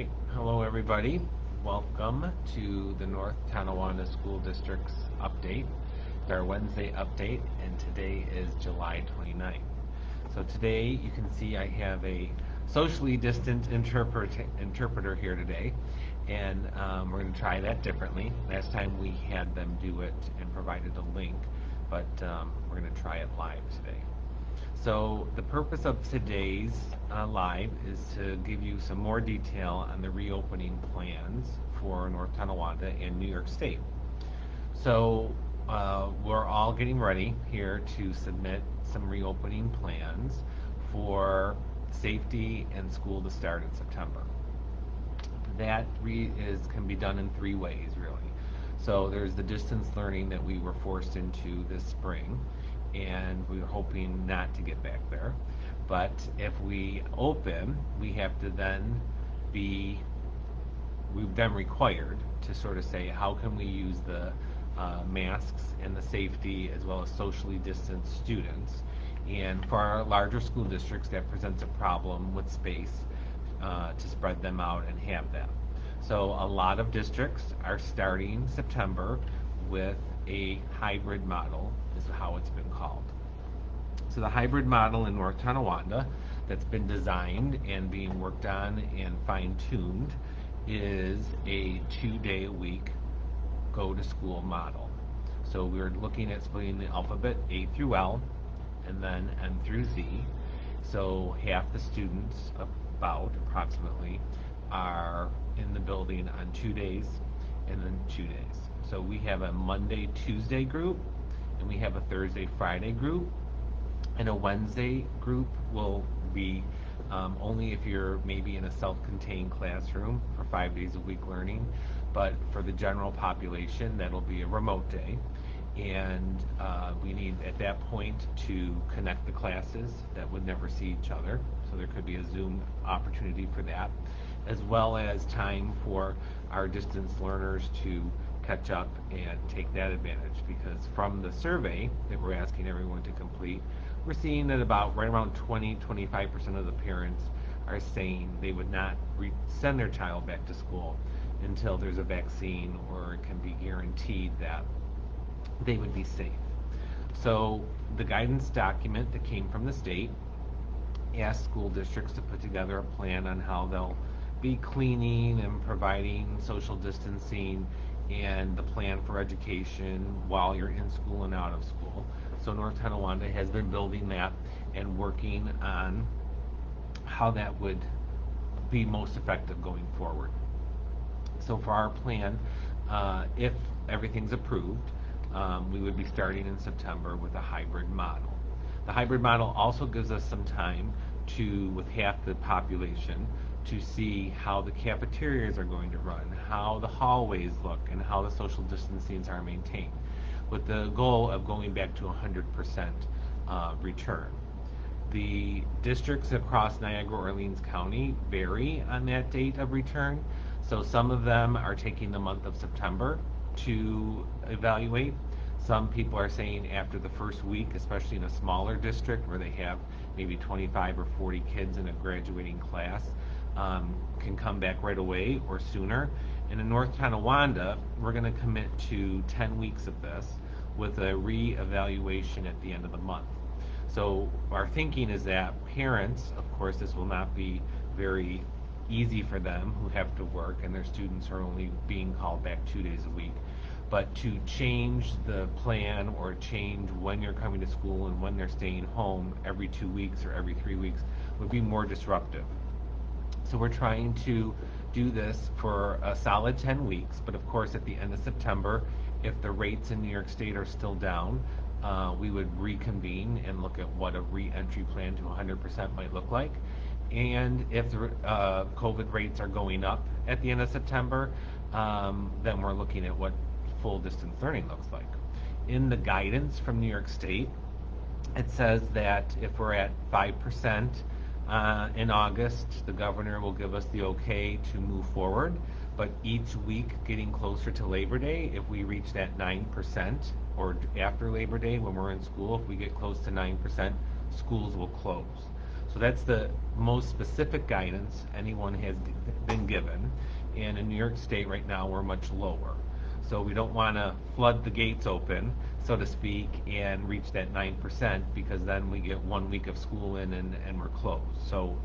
right. Hello, everybody. Welcome to the North Tonawanda School District's update. It's our Wednesday update, and today is July 29th. So today, you can see I have a socially distant interpreter here today, and we're going to try that differently. Last time we had them do it and provided a link, but we're going to try it live today. So the purpose of today's live is to give you some more detail on the reopening plans for North Tonawanda and New York State. So we're all getting ready here to submit some reopening plans for safety and school to start in September. That can be done in three ways, really. So there's the distance learning that we were forced into this spring, and we were hoping not to get back there. But if we open, we've then required to sort of say, how can we use the masks and the safety as well as socially distanced students? And for our larger school districts, that presents a problem with space to spread them out and have them. So a lot of districts are starting September with a hybrid model, is how it's been called. So the hybrid model in North Tonawanda that's been designed and being worked on and fine-tuned is a 2-day-a-week go-to-school model. So we're looking at splitting the alphabet A through L and then M through Z. So half the students, approximately, are in the building on 2 days and then 2 days. So we have a Monday, Tuesday group, and we have a Thursday, Friday group, and a Wednesday group will be only if you're maybe in a self-contained classroom for 5 days a week learning, but for the general population, that'll be a remote day. And we need, at that point, to connect the classes that would never see each other. So there could be a Zoom opportunity for that, as well as time for our distance learners to catch up and take that advantage. Because from the survey that we're asking everyone to complete, we're seeing that right around 20-25% of the parents are saying they would not send their child back to school until there's a vaccine or it can be guaranteed that they would be safe. So the guidance document that came from the state asked school districts to put together a plan on how they'll be cleaning and providing social distancing and the plan for education while you're in school and out of school. So North Tonawanda has been building that and working on how that would be most effective going forward. So for our plan, if everything's approved, we would be starting in September with a hybrid model. The hybrid model also gives us some time with half the population, to see how the cafeterias are going to run, how the hallways look, and how the social distancing are maintained, with the goal of going back to 100% return. The districts across Niagara-Orleans County vary on that date of return. So some of them are taking the month of September to evaluate. Some people are saying after the first week, especially in a smaller district where they have maybe 25 or 40 kids in a graduating class, can come back right away or sooner. And in North Tonawanda, we're going to commit to 10 weeks of this with a re-evaluation at the end of the month. So our thinking is that parents, of course, this will not be very easy for them who have to work and their students are only being called back 2 days a week. But to change the plan or change when you're coming to school and when they're staying home every 2 weeks or every 3 weeks would be more disruptive. So we're trying to do this for a solid 10 weeks, but of course at the end of September, if the rates in New York State are still down, we would reconvene and look at what a re-entry plan to 100% might look like. And if the COVID rates are going up at the end of September, then we're looking at what full distance learning looks like. In the guidance from New York State, it says that if we're at 5% in August, the governor will give us the okay to move forward. But each week getting closer to Labor Day, if we reach that 9%, or after Labor Day when we're in school, if we get close to 9%, schools will close. So that's the most specific guidance anyone has been given. And in New York State right now, we're much lower. So we don't want to flood the gates open, so to speak, and reach that 9% because then we get 1 week of school in and we're closed. So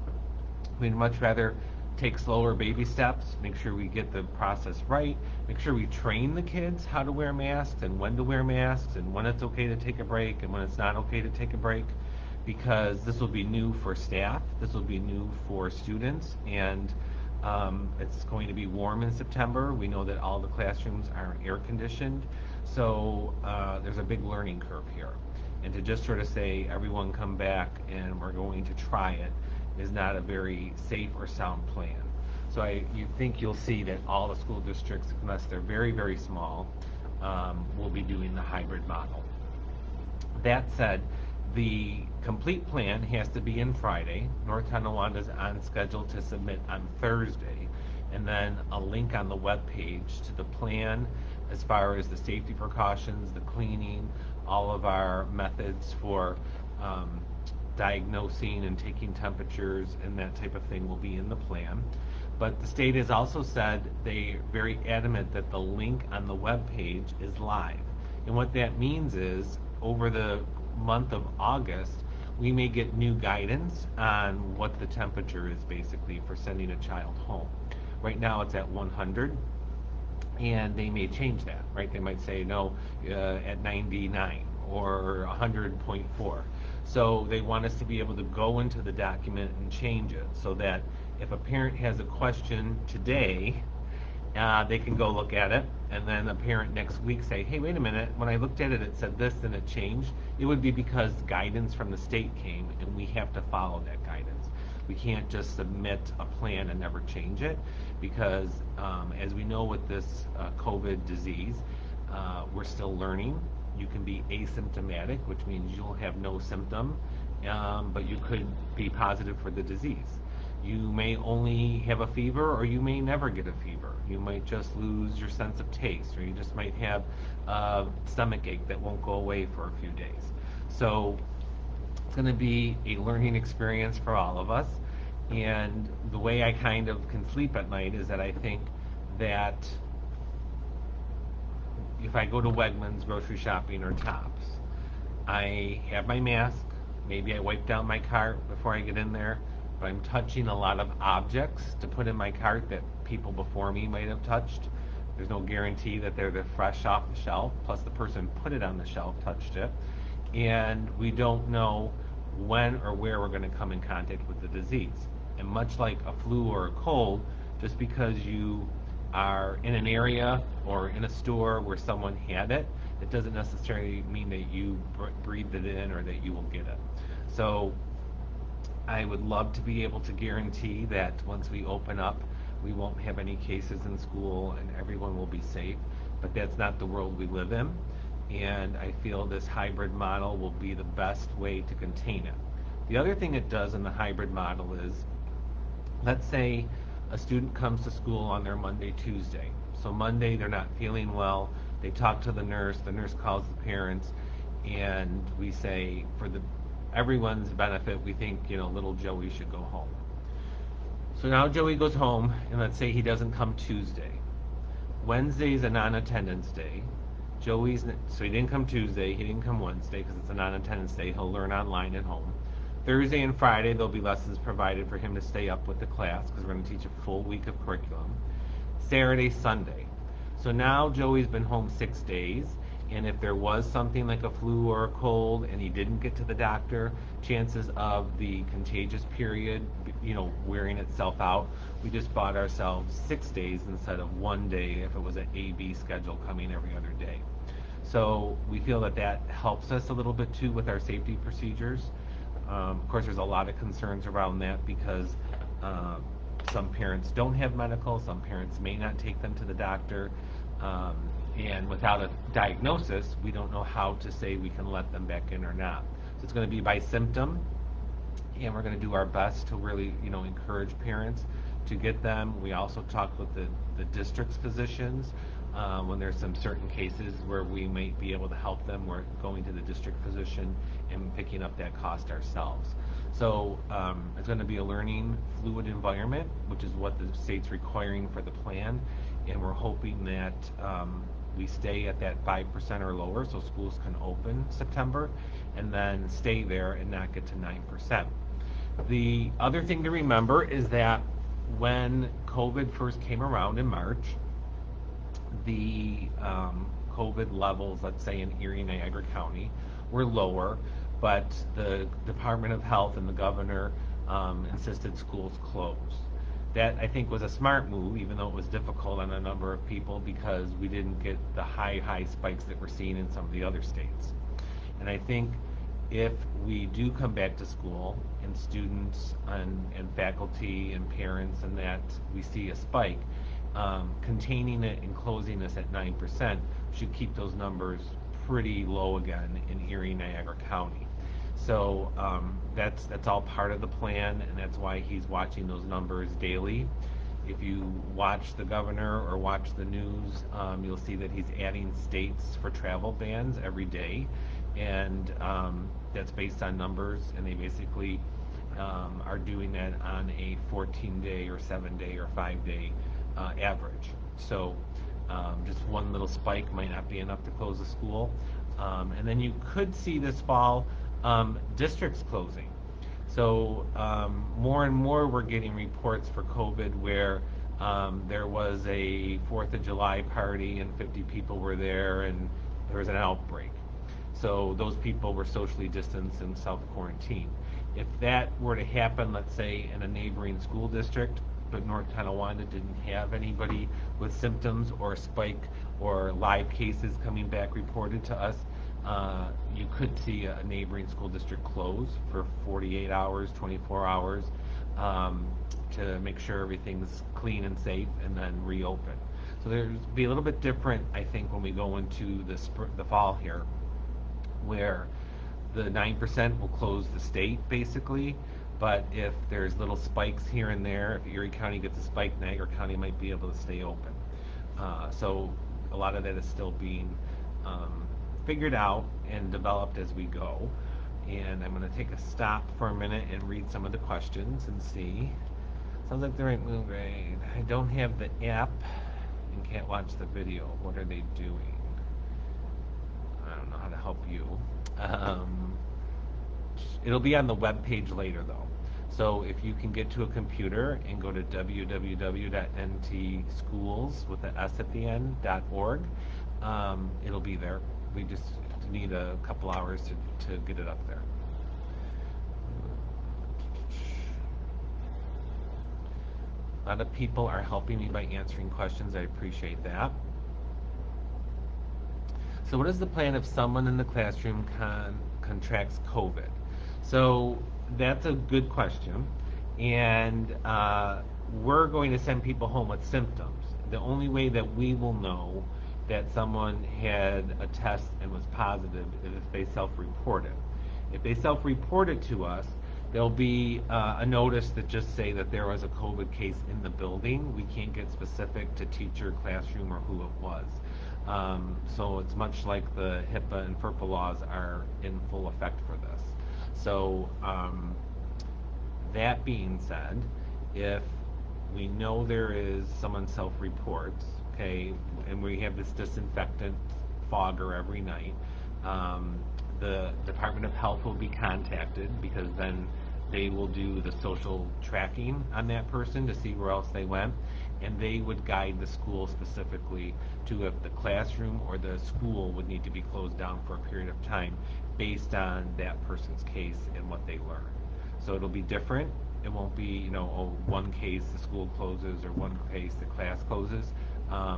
we'd much rather take slower baby steps, make sure we get the process right, make sure we train the kids how to wear masks and when to wear masks and when it's okay to take a break and when it's not okay to take a break, because this will be new for staff, this will be new for students, and it's going to be warm in September. We know that all the classrooms are air conditioned, so there's a big learning curve here. And to just sort of say, everyone come back and we're going to try it, is not a very safe or sound plan. So you think you'll see that all the school districts, unless they're very, very small, will be doing the hybrid model. That said, the complete plan has to be in Friday. North Tonawanda's on schedule to submit on Thursday, and then a link on the web page to the plan as far as the safety precautions, the cleaning, all of our methods for diagnosing and taking temperatures and that type of thing will be in the plan. But the state has also said they're very adamant that the link on the web page is live. And what that means is over the month of August, we may get new guidance on what the temperature is basically for sending a child home. Right now it's at 100, and they may change that, right? They might say no at 99 or 100.4. So they want us to be able to go into the document and change it so that if a parent has a question today, they can go look at it, and then a parent next week say, hey, wait a minute, when I looked at it, it said this and it changed. It would be because guidance from the state came, and we have to follow that guidance. We can't just submit a plan and never change it, because as we know with this COVID disease, we're still learning. You can be asymptomatic, which means you'll have no symptom, but you could be positive for the disease. You may only have a fever, or you may never get a fever. You might just lose your sense of taste, or you just might have a stomach ache that won't go away for a few days. So it's going to be a learning experience for all of us. And the way I kind of can sleep at night is that I think that if I go to Wegmans grocery shopping or Tops, I have my mask, maybe I wipe down my cart before I get in there, but I'm touching a lot of objects to put in my cart that people before me might have touched. There's no guarantee that they're fresh off the shelf, plus the person put it on the shelf touched it, and we don't know when or where we're going to come in contact with the disease. And much like a flu or a cold, just because you are in an area or in a store where someone had it, it doesn't necessarily mean that you breathed it in or that you will get it. So I would love to be able to guarantee that once we open up, we won't have any cases in school and everyone will be safe, but that's not the world we live in. And I feel this hybrid model will be the best way to contain it. The other thing it does in the hybrid model is, let's say a student comes to school on their Monday, Tuesday. So Monday they're not feeling well, they talk to the nurse calls the parents, and we say, for everyone's benefit, we think, little Joey should go home. So now Joey goes home, and let's say he doesn't come Tuesday. Wednesday is a non-attendance day. So he didn't come Tuesday, he didn't come Wednesday because it's a non-attendance day. He'll learn online at home. Thursday and Friday, there'll be lessons provided for him to stay up with the class because we're going to teach a full week of curriculum. Saturday, Sunday. So now Joey's been home 6 days, and if there was something like a flu or a cold and he didn't get to the doctor, chances of the contagious period, wearing itself out, we just bought ourselves 6 days instead of 1 day if it was an A-B schedule coming every other day. So we feel that helps us a little bit too with our safety procedures. Of course, there's a lot of concerns around that because some parents don't have medical, some parents may not take them to the doctor, and without a diagnosis, we don't know how to say we can let them back in or not. So it's going to be by symptom, and we're going to do our best to really, encourage parents to get them. We also talk with the district's physicians when there's some certain cases where we might be able to help them. We're going to the district physician and picking up that cost ourselves. So it's going to be a learning fluid environment, which is what the state's requiring for the plan. And we're hoping that we stay at that 5% or lower so schools can open September and then stay there and not get to 9%. The other thing to remember is that when COVID first came around in March, the COVID levels, let's say in Erie, Niagara County, were lower, but the Department of Health and the governor insisted schools close. That I think was a smart move, even though it was difficult on a number of people because we didn't get the high spikes that we're seeing in some of the other states. And I think if we do come back to school and students and faculty and parents and that we see a spike, containing it and closing this at 9% should keep those numbers pretty low again in Erie, Niagara County. So that's all part of the plan, and that's why he's watching those numbers daily. If you watch the governor or watch the news, you'll see that he's adding states for travel bans every day, and that's based on numbers, and they basically are doing that on a 14-day or 7-day or 5-day average. So just one little spike might not be enough to close the school. And then you could see this fall districts closing. So more and more we're getting reports for COVID where there was a 4th of July party and 50 people were there and there was an outbreak. So those people were socially distanced and self-quarantined. If that were to happen, let's say, in a neighboring school district, but North Tonawanda didn't have anybody with symptoms or a spike or live cases coming back reported to us, you could see a neighboring school district close for 48 hours, 24 hours to make sure everything's clean and safe and then reopen. So there'll be a little bit different, I think, when we go into the fall here, where the 9% will close the state basically, but if there's little spikes here and there, if Erie County gets a spike, Niagara County might be able to stay open. So a lot of that is still being figured out and developed as we go. And I'm going to take a stop for a minute and read some of the questions and see. Sounds like they're right move grade. I don't have the app and can't watch the video. What are they doing? I don't know how to help you. It'll be on the web page later though. So if you can get to a computer and go to www.ntschools with the S at the end .org, it'll be there. We just need a couple hours to get it up there. A lot of people are helping me by answering questions. I appreciate that. So what is the plan if someone in the classroom contracts COVID? So that's a good question. And we're going to send people home with symptoms. The only way that we will know that someone had a test and was positive is if they self-report it. If they self-report it to us, there'll be a notice that just say that there was a COVID case in the building. We can't get specific to teacher, classroom, or who it was. So it's much like the HIPAA and FERPA laws are in full effect for this. So that being said, if we know there is someone self-reports, okay, and we have this disinfectant fogger every night, the Department of Health will be contacted because then they will do the social tracking on that person to see where else they went, and they would guide the school specifically to if the classroom or the school would need to be closed down for a period of time based on that person's case and what they learned. So it'll be different. It won't be, one case the school closes or one case the class closes.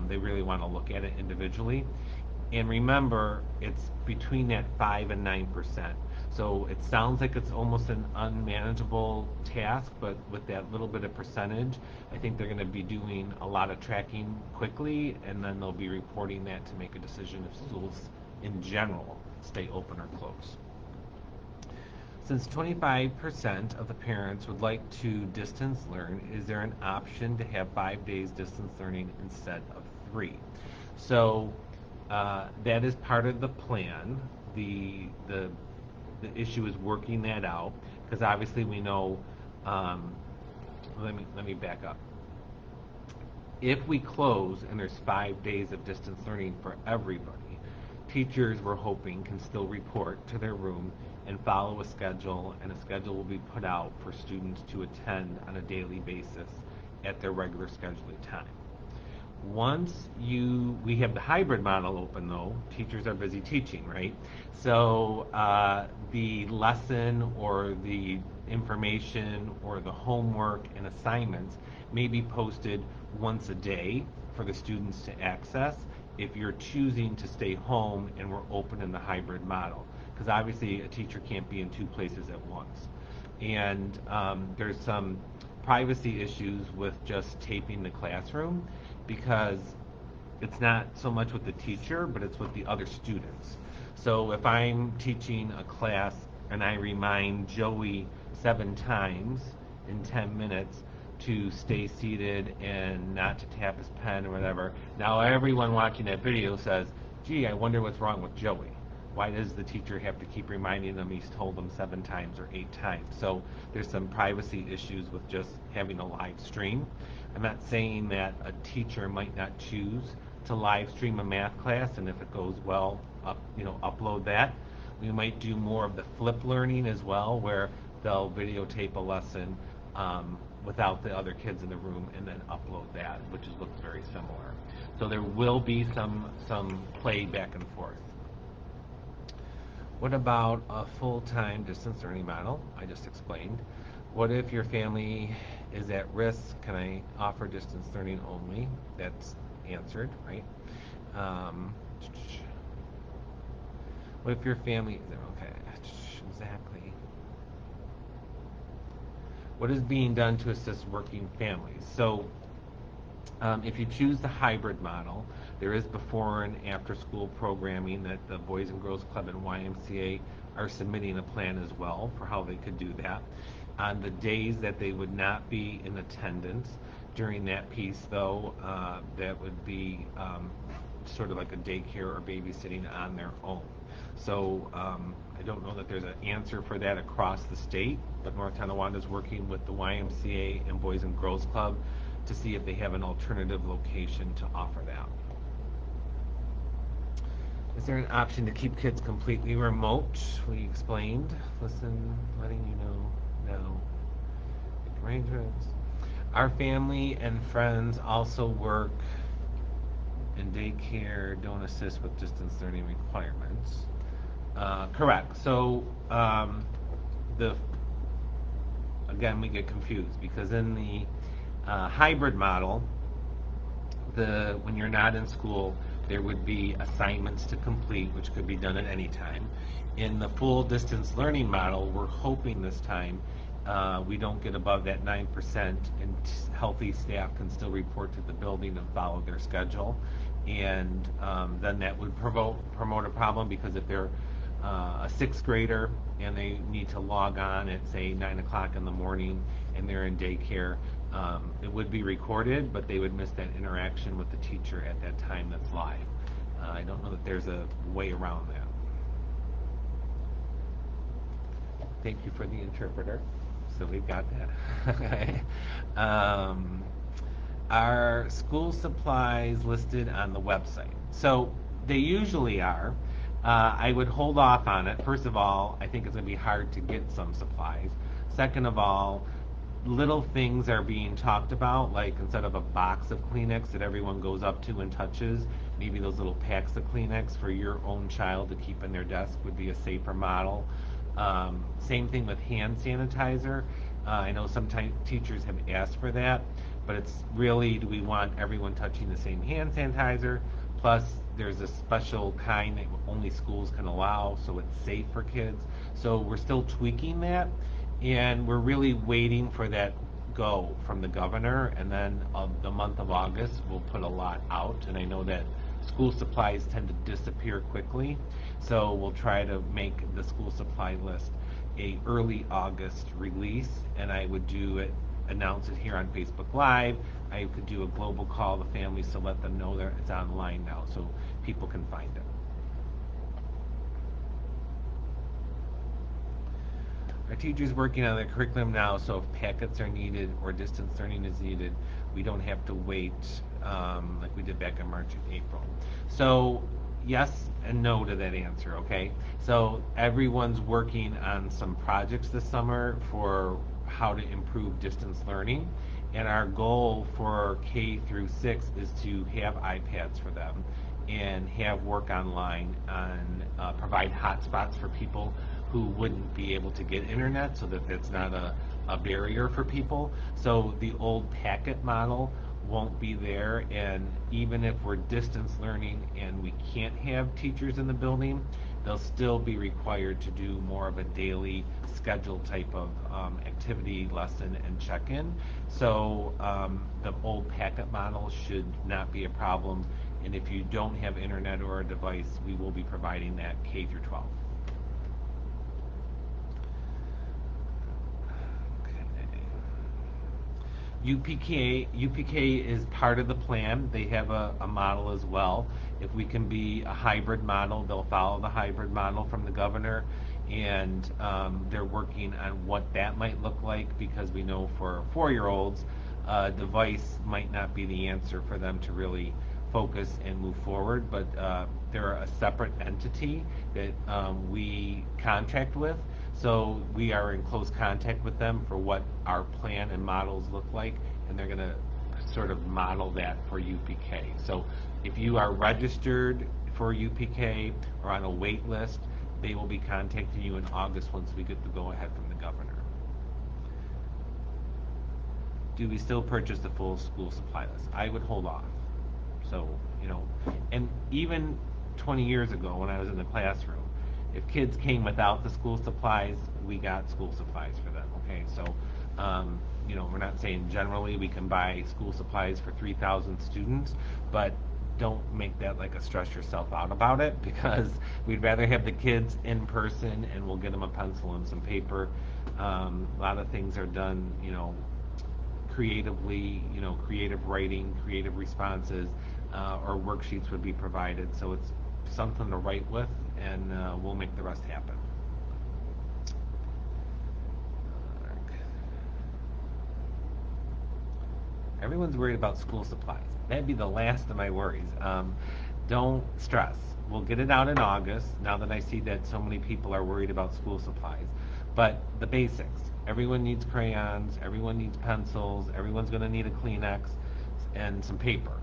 They really want to look at it individually. And remember, it's between that 5 and 9%. So it sounds like it's almost an unmanageable task, but with that little bit of percentage, I think they're going to be doing a lot of tracking quickly, and then they'll be reporting that to make a decision if schools in general stay open or close. Since 25% of the parents would like to distance learn, is there an option to have 5 days distance learning instead of 3? So that is part of the plan. The issue is working that out. because obviously we know, um, let me back up. If we close and there's 5 days of distance learning for everybody, teachers, we're hoping, can still report to their room and follow a schedule, and a schedule will be put out for students to attend on a daily basis at their regular scheduling time. Once we have the hybrid model open, though, teachers are busy teaching, right? So the lesson or the information or the homework and assignments may be posted once a day for the students to access if you're choosing to stay home and we're open in the hybrid model. Because obviously a teacher can't be in two places at once. And there's some privacy issues with just taping the classroom, because it's not so much with the teacher, but it's with the other students. So if I'm teaching a class and I remind Joey 7 times in 10 minutes to stay seated and not to tap his pen or whatever, now everyone watching that video says, gee, I wonder what's wrong with Joey. Why does the teacher have to keep reminding them he's told them 7 times or 8 times? So there's some privacy issues with just having a live stream. I'm not saying that a teacher might not choose to live stream a math class, and if it goes well, upload that. We might do more of the flip learning as well, where they'll videotape a lesson without the other kids in the room and then upload that, which looks very similar. So there will be some play back and forth. What about a full-time distance learning model? I just explained. What if your family is at risk? Can I offer distance learning only? That's answered, right? What if your family, okay, exactly. What is being done to assist working families? So if you choose the hybrid model, there is before and after school programming that the Boys and Girls Club and YMCA are submitting a plan as well for how they could do that. On the days that they would not be in attendance during that piece, though, that would be sort of like a daycare or babysitting on their own. So I don't know that there's an answer for that across the state, but North Tonawanda is working with the YMCA and Boys and Girls Club to see if they have an alternative location to offer that. Is there an option to keep kids completely remote? We explained. Listen, letting you know. No. Arrangements. Our family and friends also work in daycare, don't assist with distance learning requirements. Correct. So again, we get confused because in the hybrid model, when you're not in school, there would be assignments to complete, which could be done at any time. In the full distance learning model, we're hoping this time we don't get above that 9%, and healthy staff can still report to the building and follow their schedule. And then that would promote a problem, because if they're a 6th grader and they need to log on at, say, 9 o'clock in the morning and they're in daycare, it would be recorded, but they would miss that interaction with the teacher at that time that's live. I don't know that there's a way around that. Thank you for the interpreter. So we've got that. Are school supplies listed on the website? So they usually are. I would hold off on it. First of all, I think it's going to be hard to get some supplies. Second of all, little things are being talked about, like instead of a box of Kleenex that everyone goes up to and touches, maybe those little packs of Kleenex for your own child to keep in their desk would be a safer model. Same thing with hand sanitizer. I know sometimes teachers have asked for that, but it's really, do we want everyone touching the same hand sanitizer? Plus, there's a special kind that only schools can allow, so it's safe for kids. So we're still tweaking that, and we're really waiting for that go from the governor, and then the month of August we'll put a lot out. And I know that school supplies tend to disappear quickly, so we'll try to make the school supply list a early August release, and I would announce it here on Facebook Live. I could do a global call to families to let them know that it's online now, so people can find it. Our teachers working on their curriculum now, so if packets are needed or distance learning is needed, we don't have to wait like we did back in March and April. So yes and no to that answer, okay? So everyone's working on some projects this summer for how to improve distance learning. And our goal for K through 6 is to have iPads for them and have work online on provide hotspots for people who wouldn't be able to get internet so that that's not a barrier for people. So the old packet model won't be there, and even if we're distance learning and we can't have teachers in the building, they'll still be required to do more of a daily schedule type of activity, lesson, and check-in. So the old packet model should not be a problem, and if you don't have internet or a device, we will be providing that K through 12. UPK is part of the plan. They have a model as well. If we can be a hybrid model, they'll follow the hybrid model from the governor, and they're working on what that might look like, because we know for 4-year-olds, a device might not be the answer for them to really focus and move forward, but they're a separate entity that we contract with. So we are in close contact with them for what our plan and models look like, and they're going to sort of model that for UPK. So if you are registered for UPK or on a wait list, they will be contacting you in August once we get the go-ahead from the governor. Do we still purchase the full school supply list? I would hold off. So, and even 20 years ago when I was in the classroom, if kids came without the school supplies, we got school supplies for them, okay? So, we're not saying generally we can buy school supplies for 3,000 students, but don't make that like a stress yourself out about it, because we'd rather have the kids in person, and we'll get them a pencil and some paper. A lot of things are done, creatively, creative writing, creative responses, or worksheets would be provided. So it's something to write with, and we'll make the rest happen. Everyone's worried about school supplies. That'd be the last of my worries. Don't stress. We'll get it out in August, now that I see that so many people are worried about school supplies. But the basics. Everyone needs crayons, everyone needs pencils, everyone's going to need a Kleenex and some paper.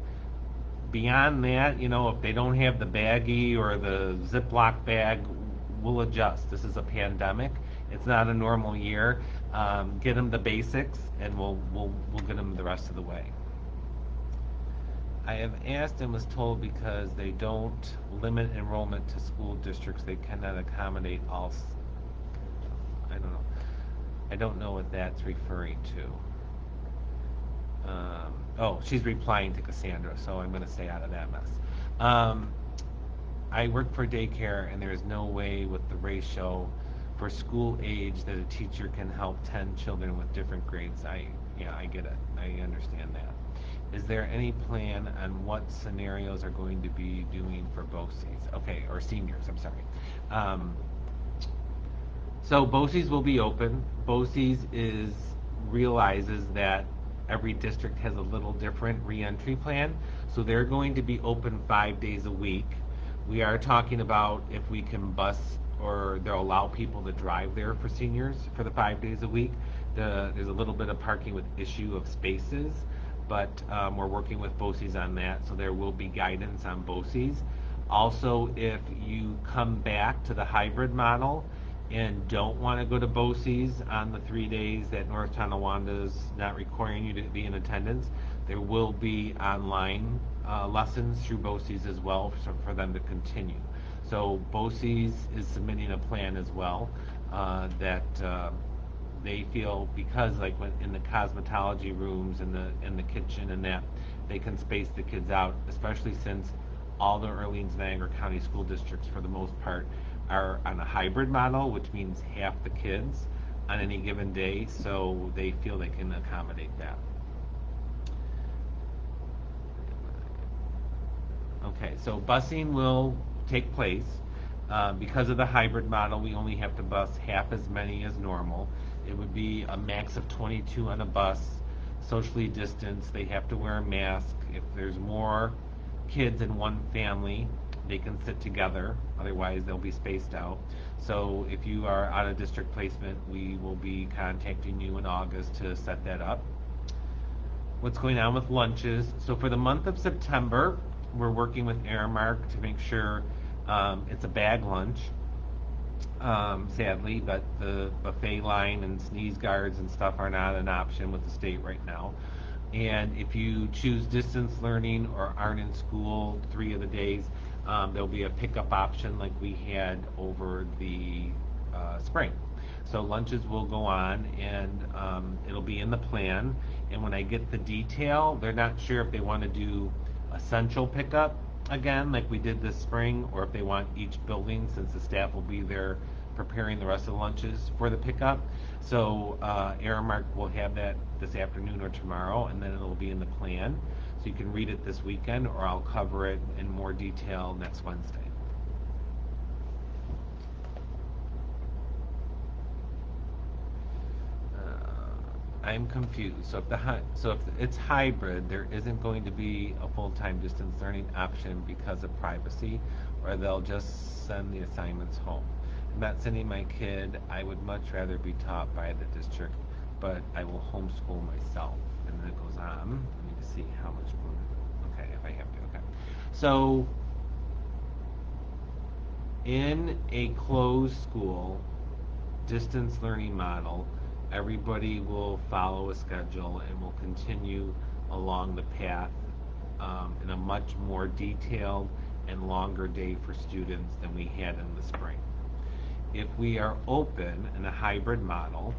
Beyond that, if they don't have the baggie or the Ziploc bag, we'll adjust. This is a pandemic. It's not a normal year. Get them the basics, and we'll get them the rest of the way. I have asked and was told because they don't limit enrollment to school districts, they cannot accommodate all. I don't know. I don't know what that's referring to. She's replying to Cassandra, so I'm going to stay out of that mess. I work for daycare, and there's no way with the ratio for school age that a teacher can help 10 children with different grades. I get it. I understand that. Is there any plan on what scenarios are going to be doing for BOCES? Okay, or seniors, I'm sorry. So BOCES will be open. BOCES realizes that every district has a little different reentry plan, so they're going to be open 5 days a week. We are talking about if we can bus, or they'll allow people to drive there for seniors for the 5 days a week. There's a little bit of parking with issue of spaces, but we're working with BOCES on that, so there will be guidance on BOCES. Also, if you come back to the hybrid model and don't want to go to BOCES on the 3 days that North Tonawanda is not requiring you to be in attendance, there will be online lessons through BOCES as well for them to continue. So BOCES is submitting a plan as well that they feel, because like in the cosmetology rooms and in the kitchen and that, they can space the kids out, especially since all the Orleans Niagara County school districts for the most part are on a hybrid model, which means half the kids on any given day, so they feel they can accommodate that. Okay, so busing will take place. Because of the hybrid model, we only have to bus half as many as normal. It would be a max of 22 on a bus, socially distanced. They have to wear a mask. If there's more kids in one family, they can sit together. Otherwise, they'll be spaced out. So if you are out of district placement, we will be contacting you in August to set that up. What's going on with lunches? So for the month of September, we're working with Aramark to make sure it's a bag lunch, sadly, but the buffet line and sneeze guards and stuff are not an option with the state right now. And if you choose distance learning or aren't in school 3 of the days, there'll be a pickup option like we had over the spring. So lunches will go on, and it'll be in the plan. And when I get the detail, they're not sure if they want to do essential pickup again, like we did this spring, or if they want each building, since the staff will be there preparing the rest of the lunches for the pickup. So Aramark will have that this afternoon or tomorrow, and then it'll be in the plan. So you can read it this weekend, or I'll cover it in more detail next Wednesday. I'm confused. So if it's hybrid, there isn't going to be a full-time distance learning option because of privacy, or they'll just send the assignments home. I'm not sending my kid. I would much rather be taught by the district, but I will homeschool myself. And then it goes on. Let me see how much more. Okay, if I have to. Okay. So in a closed school distance learning model, everybody will follow a schedule and will continue along the path in a much more detailed and longer day for students than we had in the spring. If we are open in a hybrid model,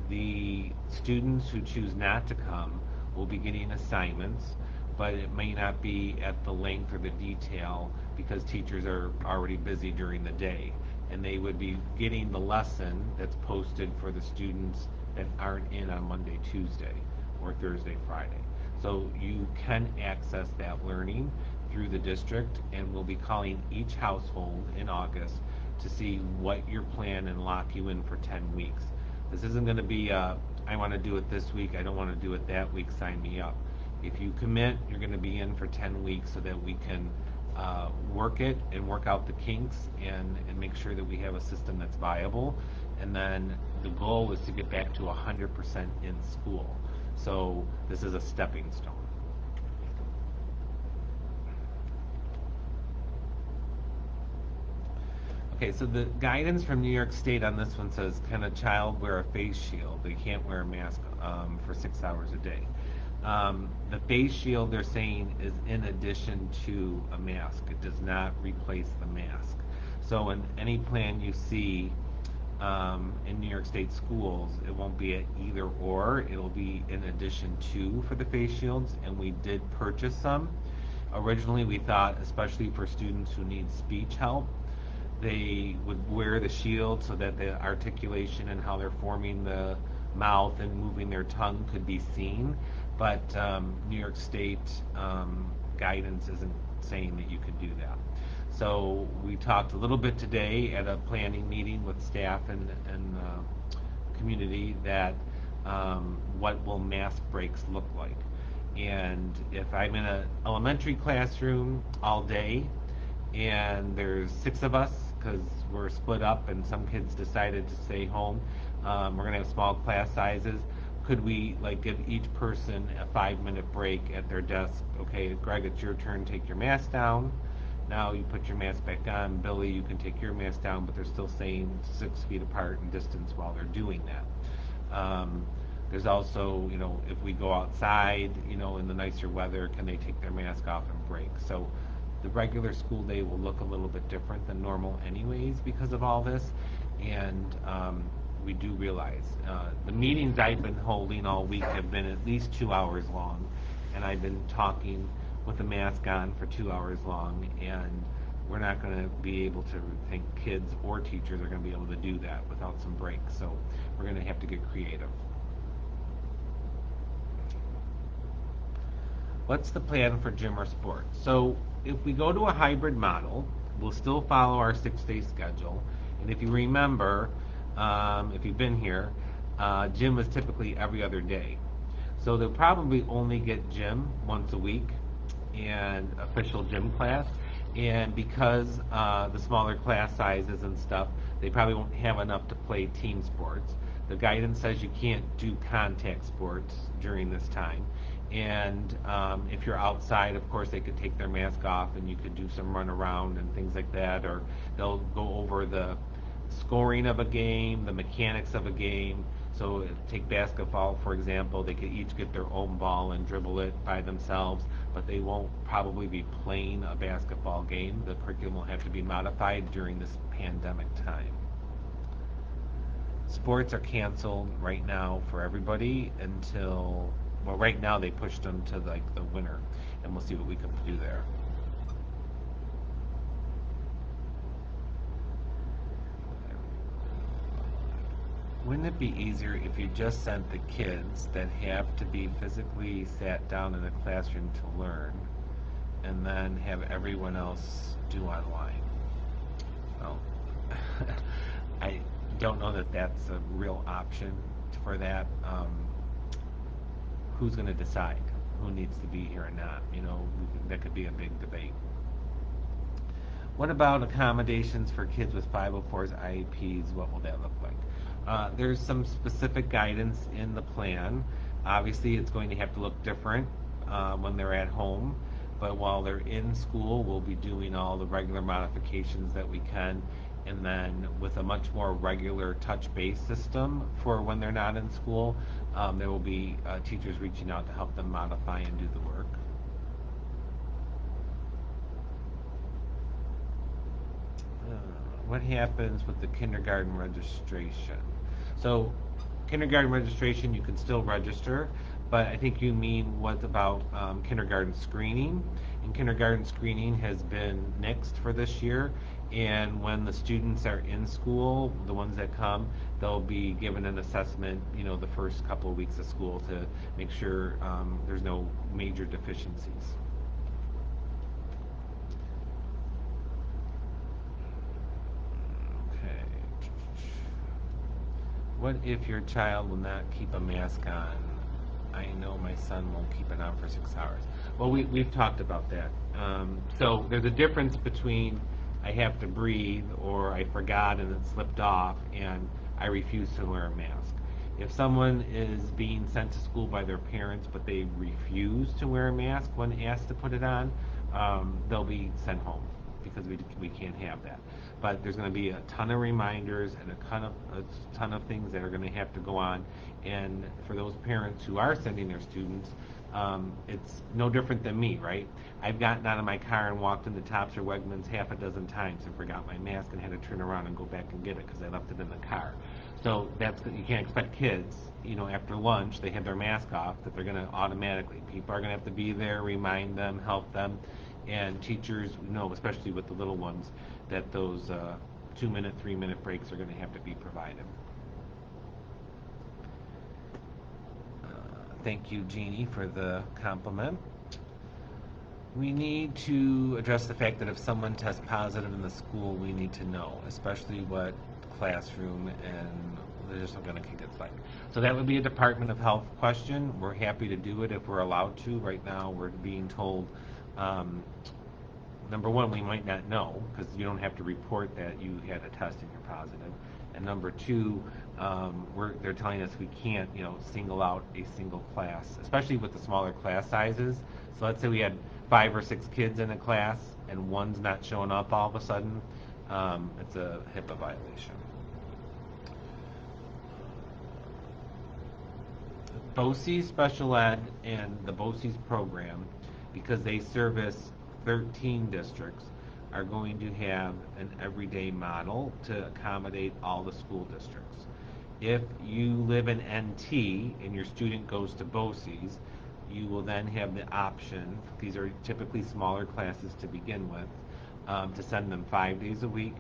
the students who choose not to come will be getting assignments, but it may not be at the length or the detail because teachers are already busy during the day. And they would be getting the lesson that's posted for the students that aren't in on Monday, Tuesday, or Thursday, Friday. So you can access that learning through the district, and we'll be calling each household in August to see what your plan and lock you in for 10 weeks. This isn't going to be I want to do it this week, I don't want to do it that week, sign me up. If you commit, you're going to be in for 10 weeks so that we can work it and work out the kinks and make sure that we have a system that's viable. And then the goal is to get back to 100% in school. So this is a stepping stone. Okay, so the guidance from New York State on this one says, can a child wear a face shield? They can't wear a mask for 6 hours a day. The face shield, they're saying, is in addition to a mask. It does not replace the mask. So in any plan you see in New York State schools, it won't be an either or. It'll be in addition to for the face shields, and we did purchase some. Originally, we thought, especially for students who need speech help, they would wear the shield so that the articulation and how they're forming the mouth and moving their tongue could be seen. But New York State guidance isn't saying that you can do that. So we talked a little bit today at a planning meeting with staff and community that what will mask breaks look like. And if I'm in an elementary classroom all day and there's 6 of us because we're split up and some kids decided to stay home, we're going to have small class sizes. Could we give each person a 5-minute break at their desk? Okay, Greg, it's your turn. Take your mask down. Now you put your mask back on. Billy, you can take your mask down, but they're still staying 6 feet apart in distance while they're doing that. There's also, if we go outside, in the nicer weather, can they take their mask off and break? So the regular school day will look a little bit different than normal anyways because of all this. And we do realize the meetings I've been holding all week have been at least 2 hours long, and I've been talking with a mask on for 2 hours long, and we're not going to be able to think kids or teachers are going to be able to do that without some breaks. So we're going to have to get creative. What's the plan for gym or sport? So if we go to a hybrid model, we'll still follow our 6-day schedule. And if you remember, if you've been here, gym was typically every other day. So they'll probably only get gym once a week and official gym class. And because the smaller class sizes and stuff, they probably won't have enough to play team sports. The guidance says you can't do contact sports during this time. And if you're outside, of course, they could take their mask off and you could do some run around and things like that. Or they'll go over the scoring of a game, the mechanics of a game. So take basketball, for example, they could each get their own ball and dribble it by themselves, but they won't probably be playing a basketball game. The curriculum will have to be modified during this pandemic time. Sports are canceled right now for everybody until, well, right now they pushed them to like the winter, and we'll see what we can do there. Wouldn't it be easier if you just sent the kids that have to be physically sat down in a classroom to learn and then have everyone else do online? Well, I don't know that that's a real option for that. Who's going to decide who needs to be here or not? That could be a big debate. What about accommodations for kids with 504s, IEPs? What will that look like? There's some specific guidance in the plan. Obviously, it's going to have to look different when they're at home, but while they're in school, we'll be doing all the regular modifications that we can, and then with a much more regular touch-based system for when they're not in school, there will be teachers reaching out to help them modify and do the work. What happens with the kindergarten registration? So, kindergarten registration, you can still register, but I think you mean what about kindergarten screening? And kindergarten screening has been nixed for this year, and when the students are in school, the ones that come, they'll be given an assessment, the first couple of weeks of school to make sure there's no major deficiencies. What if your child will not keep a mask on? I know my son won't keep it on for 6 hours. Well, we've talked about that. So there's a difference between I have to breathe or I forgot and it slipped off and I refuse to wear a mask. If someone is being sent to school by their parents but they refuse to wear a mask when asked to put it on, they'll be sent home because we can't have that. But there's going to be a ton of reminders and a ton of things that are going to have to go on. And for those parents who are sending their students, it's no different than me, right? I've gotten out of my car and walked into Tops or Wegmans half a dozen times and forgot my mask and had to turn around and go back and get it because I left it in the car. So you can't expect kids, after lunch they have their mask off that they're going to automatically. People are going to have to be there, remind them, help them, and teachers know, especially with the little ones, that those 2-minute, 3-minute breaks are going to have to be provided. Thank you, Jeannie, for the compliment. We need to address the fact that if someone tests positive in the school, we need to know, especially what classroom and they're just going to kick its like. So that would be a Department of Health question. We're happy to do it if we're allowed to. Right now, we're being told, number one, we might not know because you don't have to report that you had a test and you're positive. And number two, they're telling us we can't, single out a single class, especially with the smaller class sizes. So let's say we had 5 or 6 kids in a class and one's not showing up all of a sudden. It's a HIPAA violation. BOCES Special Ed and the BOCES program, because they service 13 districts, are going to have an everyday model to accommodate all the school districts. If you live in NT and your student goes to BOCES, you will then have the option, these are typically smaller classes to begin with, to send them 5 days a week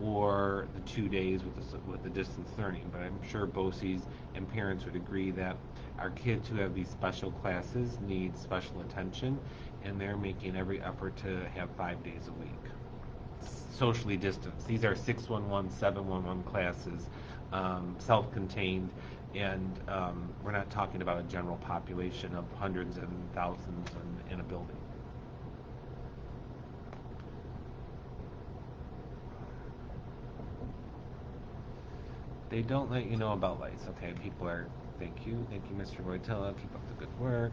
or the 2 days with the distance learning. But I'm sure BOCES and parents would agree that our kids who have these special classes need special attention, and they're making every effort to have 5 days a week. socially distanced. These are 611, 711 classes, self-contained, and we're not talking about a general population of hundreds and thousands in a building. They don't let you know about lice. Okay, people are, thank you, Mr. Voitila, keep up the good work.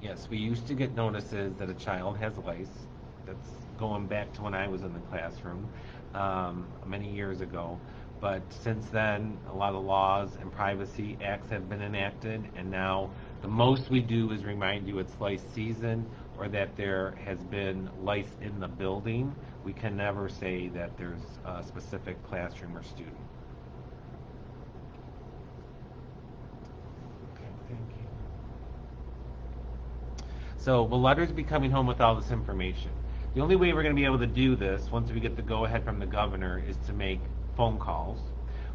Yes, we used to get notices that a child has lice. That's going back to when I was in the classroom many years ago. But since then, a lot of laws and privacy acts have been enacted, and now the most we do is remind you it's lice season or that there has been lice in the building. We can never say that there's a specific classroom or student. Okay, thank you. So will letters be coming home with all this information? The only way we're going to be able to do this, once we get the go-ahead from the governor, is to make phone calls.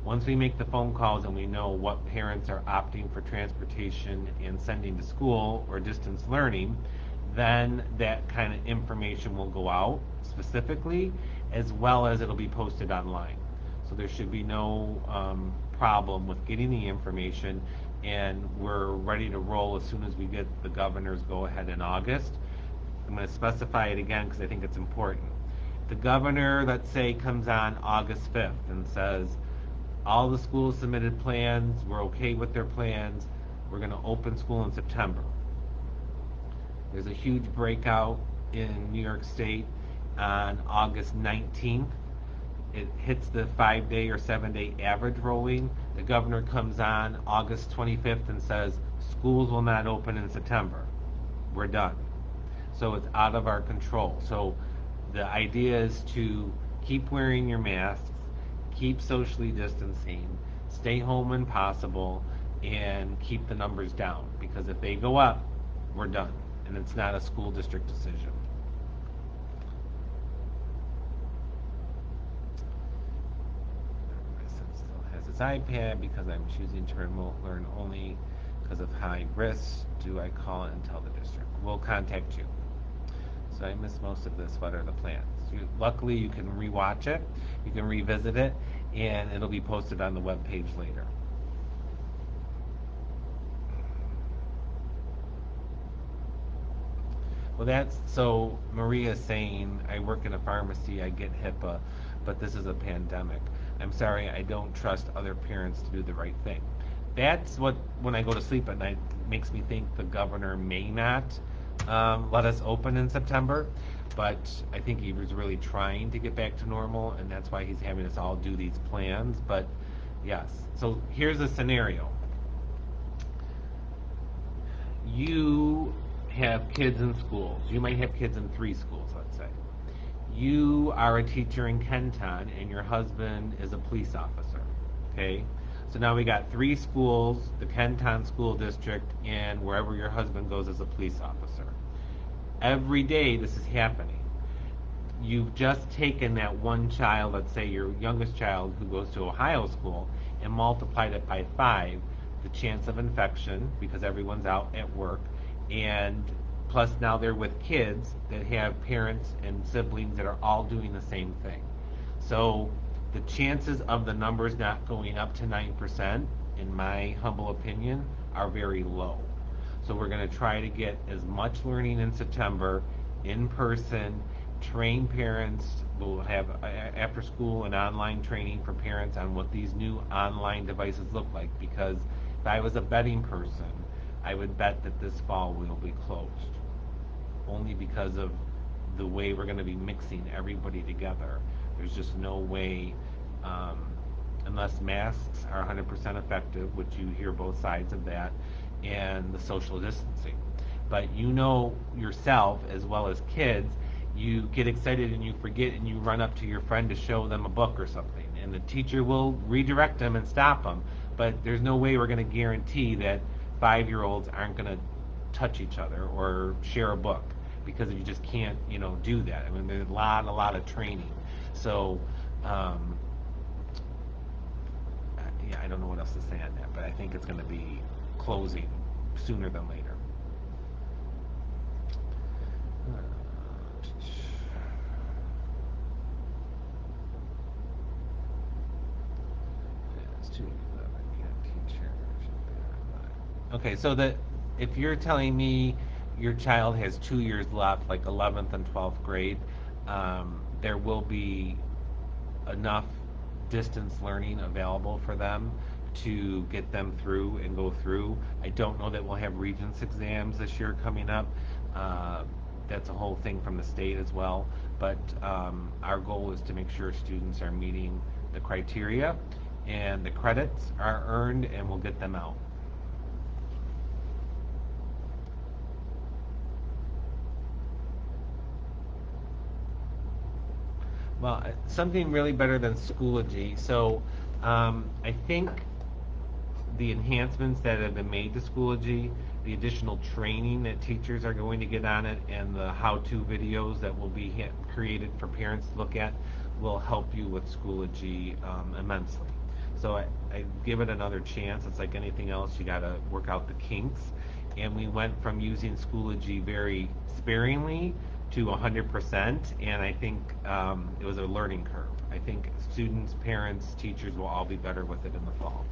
Once we make the phone calls and we know what parents are opting for transportation and sending to school or distance learning, then that kind of information will go out specifically, as well as it'll be posted online. So there should be no problem with getting the information, and we're ready to roll as soon as we get the governor's go-ahead in August. I'm going to specify it again because I think it's important. The governor, let's say, comes on August 5th and says, all the schools submitted plans, we're okay with their plans, we're going to open school in September. There's a huge breakout in New York State on August 19th. It hits the 5-day or 7-day average rolling. The governor comes on August 25th and says, schools will not open in September. We're done. So it's out of our control. So the idea is to keep wearing your masks, keep socially distancing, stay home when possible, and keep the numbers down. Because if they go up, we're done. And it's not a school district decision. My son still has his iPad because I'm choosing to remote learn only because of high risk. Do I call it and tell the district? We'll contact you. So I missed most of this. What are the plans? Luckily, you can rewatch it, you can revisit it, and it'll be posted on the webpage later. Well, that's so Maria's saying, I work in a pharmacy, I get HIPAA, but this is a pandemic. I'm sorry, I don't trust other parents to do the right thing. That's what, when I go to sleep at night, makes me think the governor may not let us open in September, but I think he was really trying to get back to normal, and that's why he's having us all do these plans. But yes, so here's a scenario. You have kids in schools. You might have kids in 3 schools, let's say. You are a teacher in Kenton, and your husband is a police officer, okay? So now we got 3 schools, the Kenton School District, and wherever your husband goes as a police officer. Every day this is happening. You've just taken that one child, let's say your youngest child who goes to Ohio school, and multiplied it by 5, the chance of infection, because everyone's out at work, and plus now they're with kids that have parents and siblings that are all doing the same thing. So the chances of the numbers not going up to 9%, in my humble opinion, are very low. So we're going to try to get as much learning in September in person, train parents. We'll have after school and online training for parents on what these new online devices look like, because if I was a betting person, I would bet that this fall will be closed, only because of the way we're going to be mixing everybody together. There's just no way, unless masks are 100% effective, which you hear both sides of that, and the social distancing. But you know yourself, as well as kids, you get excited and you forget and you run up to your friend to show them a book or something, and the teacher will redirect them and stop them. But there's no way we're going to guarantee that 5-year-olds aren't going to touch each other or share a book, because you just can't, do that. I mean, there's a lot of training. So, yeah, I don't know what else to say on that, but I think it's going to be closing sooner than later. Okay, so that if you're telling me your child has 2 years left, like 11th and 12th grade, there will be enough distance learning available for them to get them through and go through. I don't know that we'll have Regents exams this year coming up. Uh, that's a whole thing from the state as well. But our goal is to make sure students are meeting the criteria and the credits are earned, and we'll get them out. Well, something really better than Schoology. So I think the enhancements that have been made to Schoology, the additional training that teachers are going to get on it, and the how-to videos that will be created for parents to look at will help you with Schoology immensely. So I give it another chance. It's like anything else, you got to work out the kinks. And we went from using Schoology very sparingly to 100%, and I think it was a learning curve. I think students, parents, teachers will all be better with it in the fall.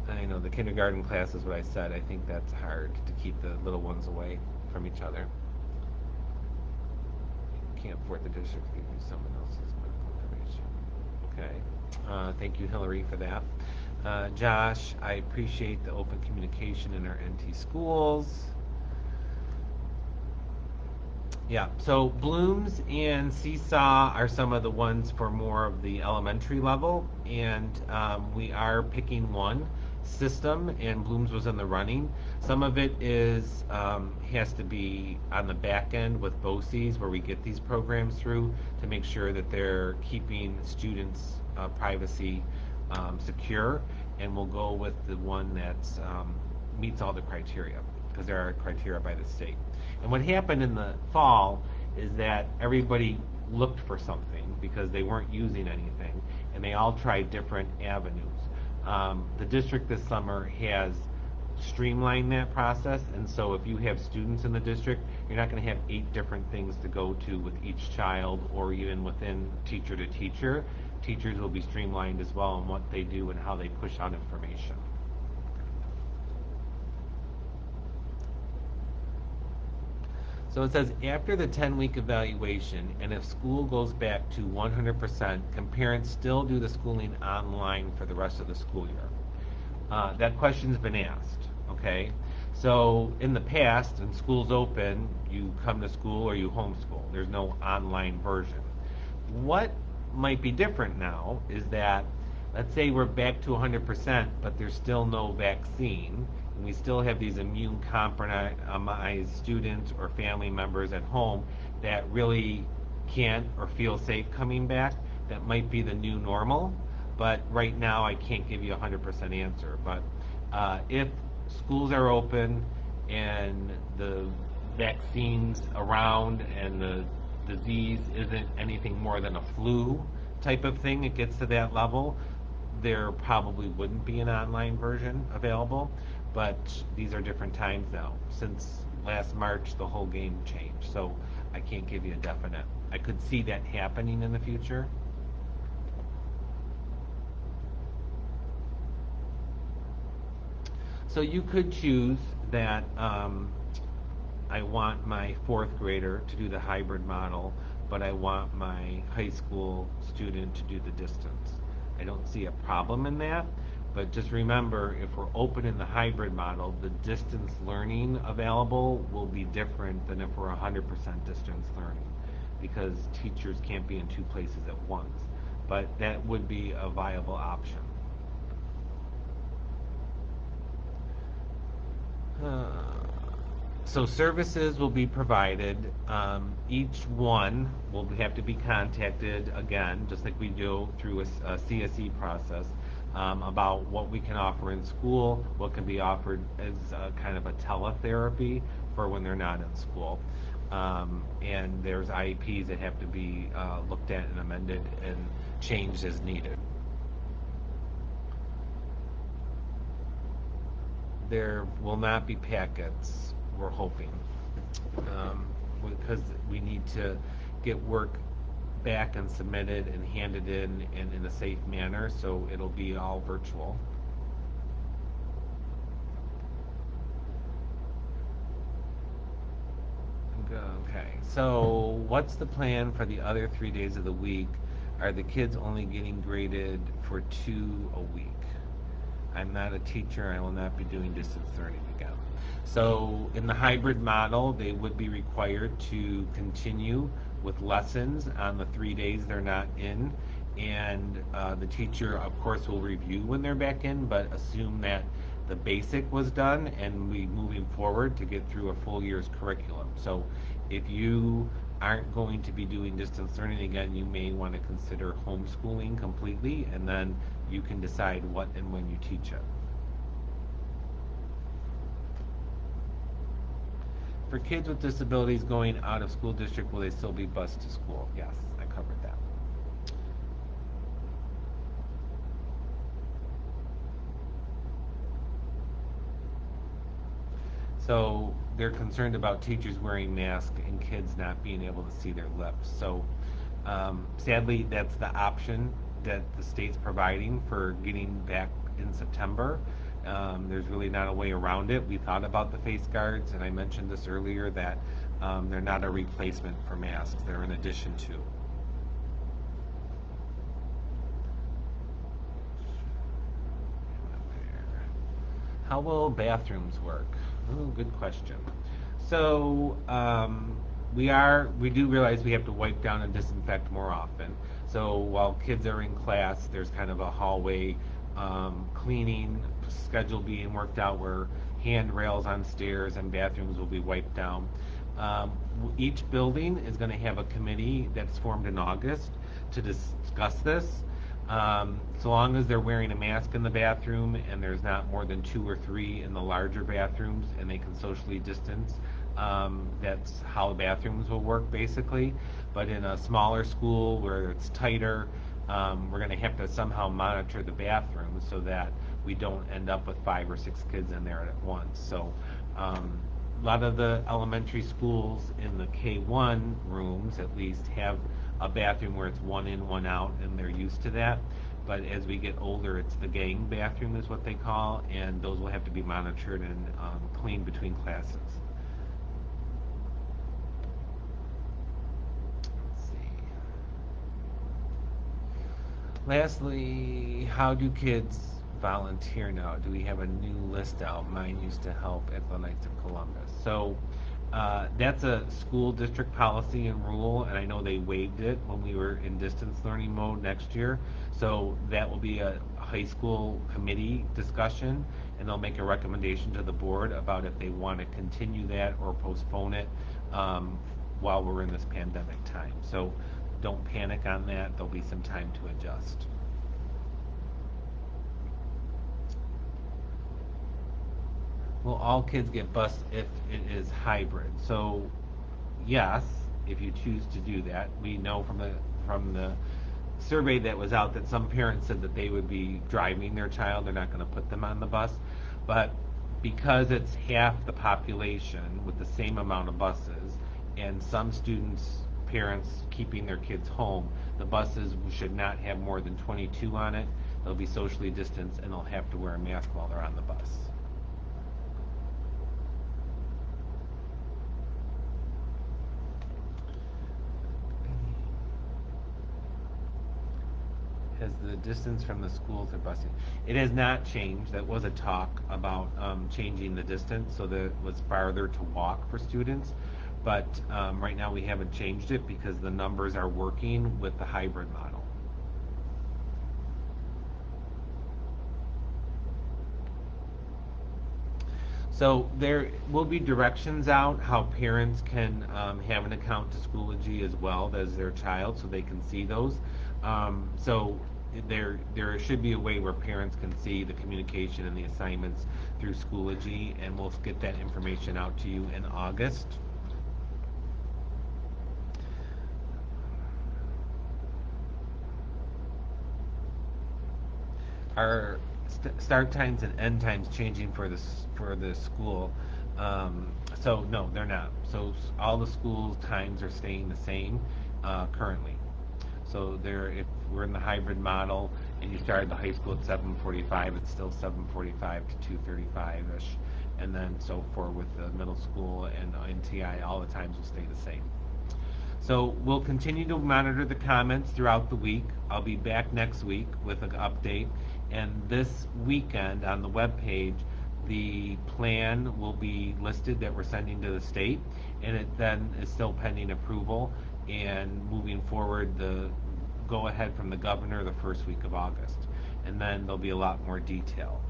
I know the kindergarten class is what I said. I think that's hard to keep the little ones away from each other. Can't afford the district to give you someone else's medical information. Okay. Thank you, Hillary, for that. Josh, I appreciate the open communication in our NT schools. Yeah, so Blooms and Seesaw are some of the ones for more of the elementary level, and we are picking one system, and Blooms was in the running. Some of it is has to be on the back end with BOCES, where we get these programs through to make sure that they're keeping students' privacy secure, and we'll go with the one that meets all the criteria, because there are criteria by the state. And what happened in the fall is that everybody looked for something because they weren't using anything, and they all tried different avenues. The district this summer has streamlined that process, and so if you have students in the district, you're not going to have 8 different things to go to with each child, or even within teacher to teacher. Teachers will be streamlined as well in what they do and how they push out information. So it says, after the 10-week evaluation, and if school goes back to 100%, can parents still do the schooling online for the rest of the school year? That question's been asked, okay? So in the past, when school's open, you come to school or you homeschool. There's no online version. What might be different now is that, let's say we're back to 100%, but there's still no vaccine, and we still have these immune compromised students or family members at home that really can't or feel safe coming back. That might be the new normal, but right now I can't give you a 100% answer. But if schools are open and the vaccines around and the disease isn't anything more than a flu type of thing, it gets to that level, there probably wouldn't be an online version available. But these are different times now. Since last March, the whole game changed. So I can't give you a definite. I could see that happening in the future. So you could choose that I want my 4th grader to do the hybrid model, but I want my high school student to do the distance. I don't see a problem in that, but just remember, if we're open in the hybrid model, the distance learning available will be different than if we're 100% distance learning, because teachers can't be in 2 places at once. But that would be a viable option. So services will be provided. Each one will have to be contacted again, just like we do through a CSE process, about what we can offer in school, what can be offered as kind of a teletherapy for when they're not in school. And there's IEPs that have to be looked at and amended and changed as needed. There will not be packets, we're hoping, because we need to get work back and submitted and handed in a safe manner, so it'll be all virtual. Okay, so what's the plan for the other 3 days of the week? Are the kids only getting graded for two a week? I'm not a teacher. I will not be doing distance learning again. So, in the hybrid model, they would be required to continue with lessons on the 3 days they're not in. And the teacher, of course, will review when they're back in, but assume that the basic was done and we moving forward to get through a full year's curriculum. So, if you aren't going to be doing distance learning again, you may want to consider homeschooling completely, and then you can decide what and when you teach it. For kids with disabilities going out of school district, will they still be bused to school? Yes, I covered that. So they're concerned about teachers wearing masks and kids not being able to see their lips. So sadly, that's the option that the state's providing for getting back in September. There's really not a way around it. We thought about the face guards, and I mentioned this earlier that they're not a replacement for masks. They're an addition to. How will bathrooms work? Oh, good question. So we do realize we have to wipe down and disinfect more often. So while kids are in class, there's kind of a hallway cleaning schedule being worked out where handrails on stairs and bathrooms will be wiped down. Each building is going to have a committee that's formed in August to discuss this. So long as they're wearing a mask in the bathroom and there's not more than two or three in the larger bathrooms and they can socially distance, that's how bathrooms will work basically. But in a smaller school where it's tighter, we're going to have to somehow monitor the bathrooms so that we don't end up with 5 or 6 kids in there at once. So a lot of the elementary schools in the K1 rooms at least have a bathroom where it's one in, one out, and they're used to that. But as we get older, it's the gang bathroom is what they call, and those will have to be monitored and cleaned between classes. Let's see. Lastly, how do kids volunteer now? Do we have a new list out? Mine used to help at the Knights of Columbus. So that's a school district policy and rule, and I know they waived it when we were in distance learning mode next year. So that will be a high school committee discussion, and they'll make a recommendation to the board about if they want to continue that or postpone it while we're in this pandemic time. So don't panic on that. There'll be some time to adjust. Will all kids get bused if it is hybrid? So yes, if you choose to do that. We know from the survey that was out that some parents said that they would be driving their child. They're not going to put them on the bus. But because it's half the population with the same amount of buses, and some students, parents keeping their kids home, the buses should not have more than 22 on it. They'll be socially distanced and they'll have to wear a mask while they're on the bus. Has the distance from the school to busing? It has not changed. That was a talk about changing the distance so that it was farther to walk for students. But right now we haven't changed it because the numbers are working with the hybrid model. So there will be directions out how parents can have an account to Schoology as well as their child, so they can see those. So there should be a way where parents can see the communication and the assignments through Schoology, and we'll get that information out to you in August. Are start times and end times changing for the school? So no, they're not. So all the school times are staying the same currently. So there, if we're in the hybrid model and you started the high school at 7:45, it's still 7:45 to 2:35-ish. And then so forth with the middle school and NTI, all the times will stay the same. So we'll continue to monitor the comments throughout the week. I'll be back next week with an update. And this weekend on the webpage, the plan will be listed that we're sending to the state, and it then is still pending approval. And moving forward, the go ahead from the governor the first week of August. And then there'll be a lot more detail.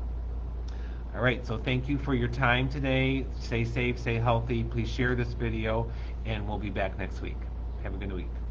All right, so thank you for your time today. Stay safe, stay healthy. Please share this video, and we'll be back next week. Have a good week.